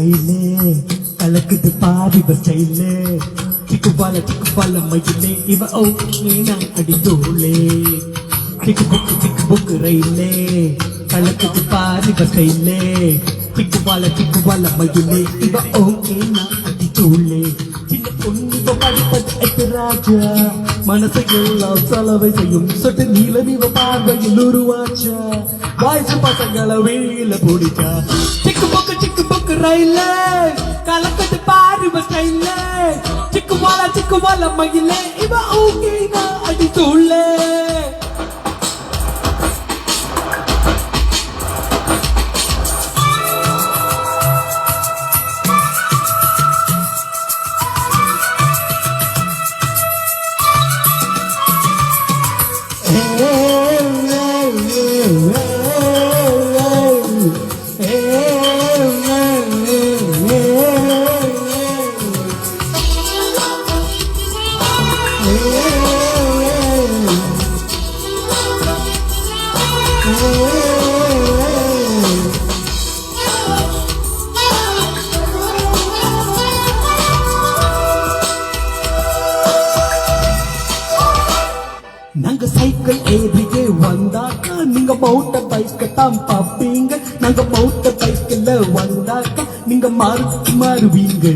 ரயிலே கலக்குது பாதிவ ஸ்டைலே சிக்கு பால மயிலே இவ ஓகே நான் அடித்தோளே சிக்கு புக்கு ரயிலே கலக்குது பாதிவ ஸ்டைலே சிக்கு பால மயிலே இவ ஓகே நான் அடித்தோளே சின்ன பொண்ணு படிப்பது ராஜா மனசையெல்லாம் செலவை செய்யும் சொட்டு நீல பார்வையில் உருவாச்சா வாய்ஸ் பசங்களை வெளியில பிடிச்சா சிக்கு புக்கு ரயில கலக்கட்டு பாரு ஸ்டைல சிக்கு பால மயிலே இவ ஓகே நான் அடித்தோளே நாங்க சைக்கிள் ஏறியே வந்தாக்கா நீங்க மவுண்டர் பைக்க தான் பார்ப்பீங்க நாங்க மவுண்டர் பைக்கில் வந்தாக்கா நீங்க மாறுவீங்க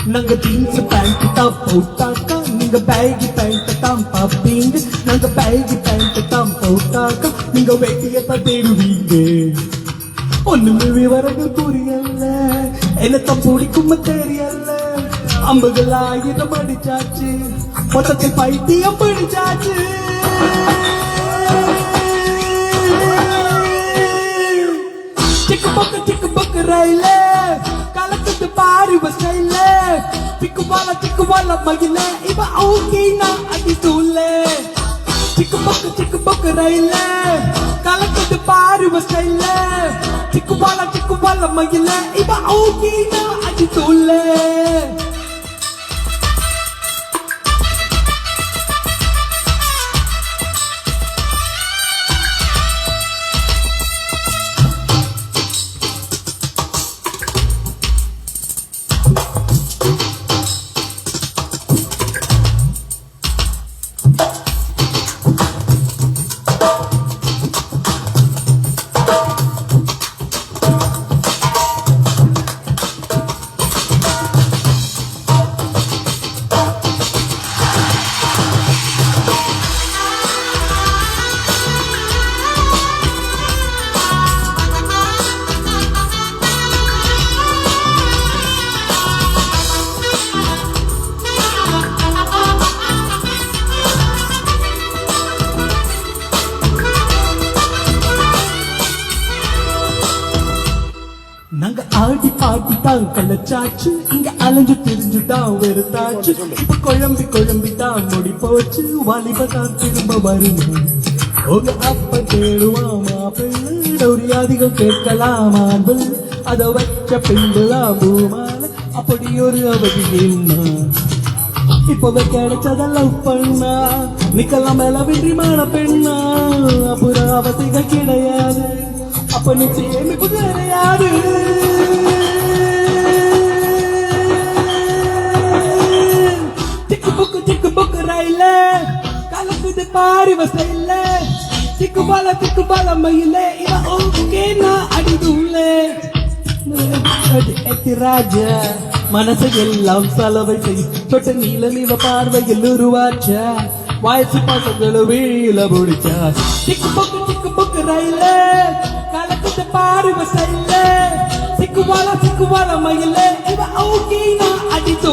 நாங்க ஜீன்ஸ் பேண்ட் தான் போட்டாக்கா நீங்க பேகி பேண்ட் தான் பார்ப்பீங்க நாங்க பேகி பேண்ட் தான் போட்டாக்கா நீங்க வெட்டியத்தான் தேடுவீங்க ஒண்ணுமே விவரங்கள் புரியல என்னத்தான் பிடிக்கும் தெரியல 50,000 அடிச்சாச்சு மொத்தத்தில் பைத்தியம் படிச்சாச்சு சிக்கு பக்கு ரயில கலக்குது பாரு ஸ்டைல சிக்கு பால மகில இவ ஓகே நான் அடித்தூளே சிக்கு பக்கு ரயில கலக்குது பாரு ஸ்டைல சிக்கு பால மகில இவ ஓகே நான் அடித்தூளே நாங்க ஆடி பாடி தான் கலச்சாச்சு இங்க அலைஞ்சு தெரிஞ்சுதான் வெறுத்தாச்சு இப்ப குழம்பி தான் முடி போச்சு வாலிபதான் திரும்ப வருமா உங்க அப்ப தேடுவான் மாப்பிள்ளை டௌரி அதிகம் கேட்கலாமா அத வச்ச பெண்களாம் பூமால அப்படி ஒரு அவதி என்ன இப்பவே கிடைச்சதெல்லாம் பண்ணா நிக்கலாம் மேல வெற்றிமான பெண்ணா அப்புறம் அவசியம் கிடையாது அப்ப நிச்சயம் கிடையாது சிக்கு புக்கு ரயில கலக்குது பாரு ஸ்டைல சிக்கு பால மயிலே இவ ஓகே நான் அடிதுள்ளே ராஜா மனசையெல்லாம் செலவை செய்யும் சொட்ட நீல பார்வையில் உருவாச்சா வாய்ஸ் பசங்களை வெளியில முடிச்சா சிக்கு புக்கு ரயில கலக்குது பாரு ஸ்டைல சிக்கு பால மயிலே இவ ஓகே நான் அடித்து